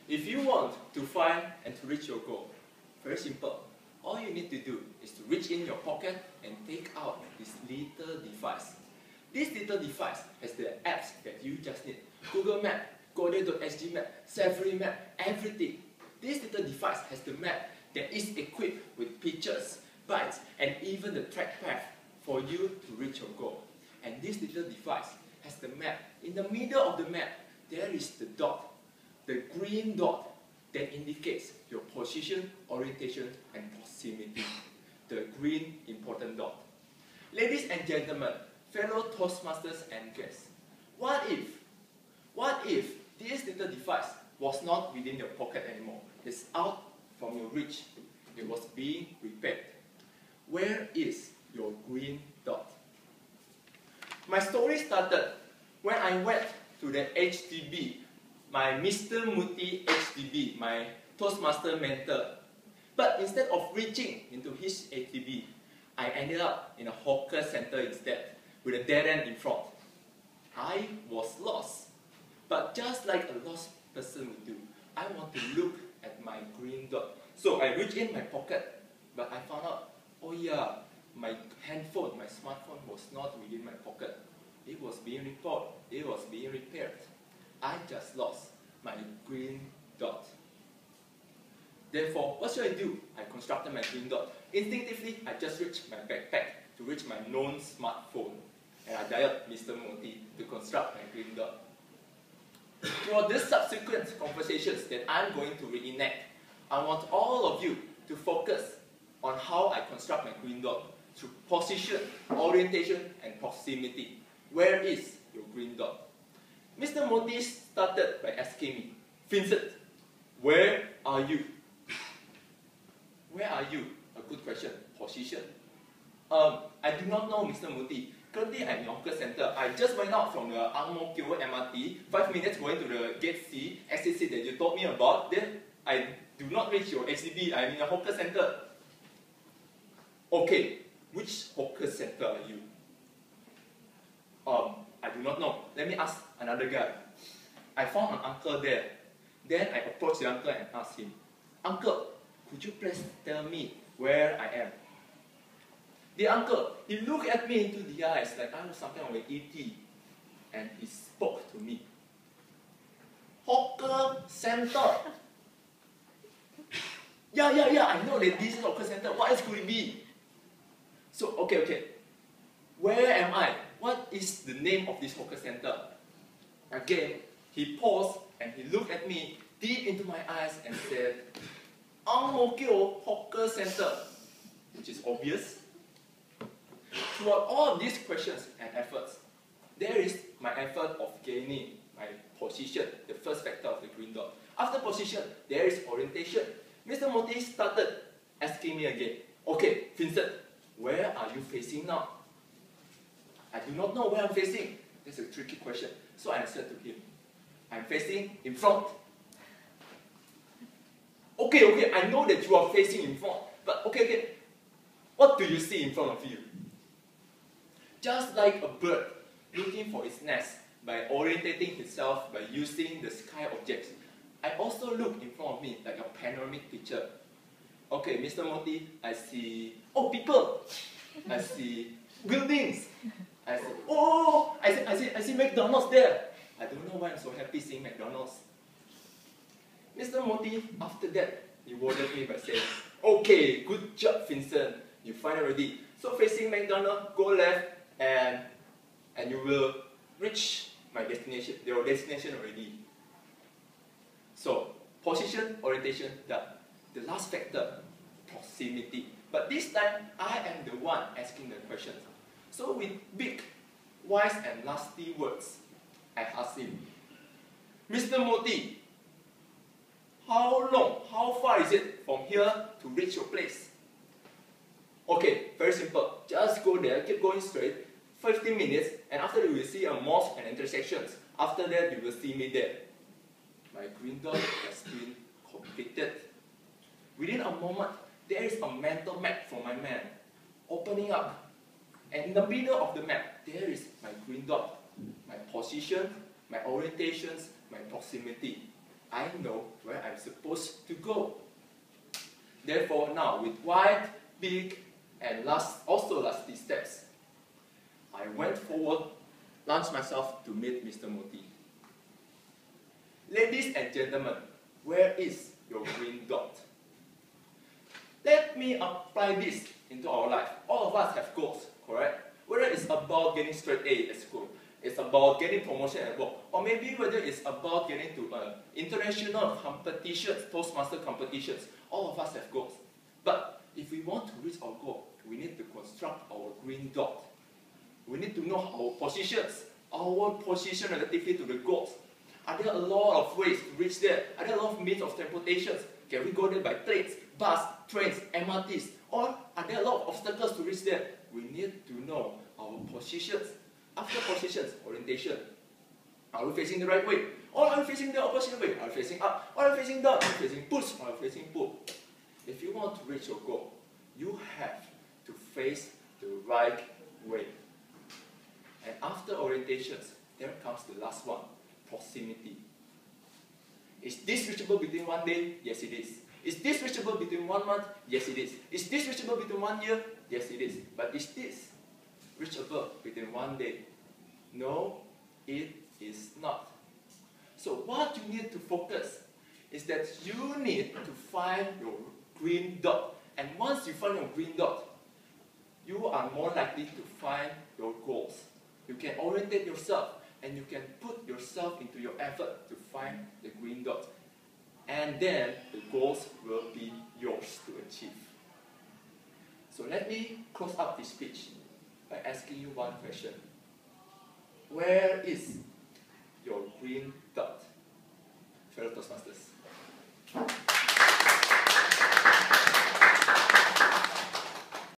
If you want to find and to reach your goal, very simple. All you need to do is to reach in your pocket and take out this little device. This little device has the apps that you just need. Google Map, Godel.sg Map, Safari Map, everything. This little device has the map that is equipped with pictures, bytes, and even the track path for you to reach your goal. And this little device has the map. In the middle of the map, there is the dot, the green dot that indicates your position, orientation, and proximity. The green important dot. Ladies and gentlemen, fellow Toastmasters and guests, what if this little device was not within your pocket anymore? It's out from your reach. It was being repaired. Where is your green dot? My story started when I went to the HDB, my Mr. Muti HDB, my Toastmaster mentor. But instead of reaching into his HDB, I ended up in a hawker center instead, with a dead end in front. I was lost. But just like a lost person would do, I want to look at my green dot. So I reached in my pocket, but I found out, oh yeah, my handphone, my smartphone was not within my pocket. It was being repaired. I just lost my green dot. Therefore, what should I do? I constructed my green dot. Instinctively, I just reached my backpack to reach my known smartphone. And I dialed Mr. Moti to construct my green dot. Throughout these subsequent conversations that I'm going to reenact, I want all of you to focus on how I construct my green dot through position, orientation, and proximity. Where is your green dot? Mr. Moti started by asking me, Vincent, where are you? Where are you? A good question. Position. I do not know, Mr. Moti. Currently, I'm in hawker center. I just went out from the Ang Mo Kio MRT, 5 minutes going to the gate C, SCC that you told me about. Then I do not reach your HDB. I'm in a hawker center. Okay, which hawker center are you? I do not know. Let me ask another guy. I found an uncle there. Then I approached the uncle and asked him, Uncle, could you please tell me where I am? The uncle, he looked at me into the eyes like I was something of an ET, and he spoke to me. Hawker center. Yeah, I know that this is hawker center. What else could it be? So, okay. Where am I? What is the name of this hawker center? Again, he paused and he looked at me deep into my eyes and said, Ang Mo Kio Hawker Center, which is obvious. Throughout all of these questions and efforts, there is my effort of gaining my position, the first factor of the green dot. After position, there is orientation. Mr. Moti started asking me again, okay, Vincent, where are you facing now? I do not know where I'm facing. That's a tricky question. So I answered to him, I'm facing in front. Okay, I know that you are facing in front, but okay, what do you see in front of you? Just like a bird looking for its nest by orientating itself by using the sky objects, I also look in front of me like a panoramic picture. Okay, Mr. Moti, I see, people. I see buildings. I see McDonald's there. I don't know why I'm so happy seeing McDonald's. Mr. Moti, after that, he rewarded me by saying, okay, good job, Vincent. You find it already. So facing McDonald's, go left, and you will reach your destination already. So, position, orientation, done. The last factor, proximity. But this time, I am the one asking the questions. So with big, wise and nasty words, I asked him, Mr. Moti, how far is it from here to reach your place? Okay, very simple. Just go there, keep going straight, 15 minutes, and after that you will see a mosque and intersections. After that, you will see me there. My green dot has been completed. Within a moment, there is a mental map for my man, opening up. And in the middle of the map, there is my green dot, my position, my orientations, my proximity. I know where I'm supposed to go. Therefore, now with wide, big, and also lasting steps, I went forward, launched myself to meet Mr. Moti. Ladies and gentlemen, where is your green dot? Let me apply this into our life. All of us have goals, correct? Whether it's about getting straight A at school, it's about getting promotion at work, or maybe whether it's about getting to international competitions, Toastmaster competitions, all of us have goals. But if we want to reach our goal, we need to construct our green dot. We need to know our position relatively to the goals. Are there a lot of ways to reach there? Are there a lot of means of transportations? Can we go there by trains, bus, trains, MRTs? Or are there a lot of obstacles to reach there? We need to know our positions. After positions, orientation. Are we facing the right way? Or are we facing the opposite way? Are we facing up? Or are we facing down? Are we facing push? Or are we facing pull? If you want to reach your goal, you have to face the right way. And after orientations, there comes the last one, proximity. Is this reachable between 1 day? Yes, it is. Is this reachable between 1 month? Yes, it is. Is this reachable between 1 year? Yes, it is. But is this reachable between 1 day? No, it is not. So what you need to focus is that you need to find your green dot. And once you find your green dot, you are more likely to find your goals. You can orientate yourself and you can put yourself into your effort to find the green dot. And then the goals will be yours to achieve. So let me close up this speech by asking you one question. Where is your green dot? Fellow Toastmasters.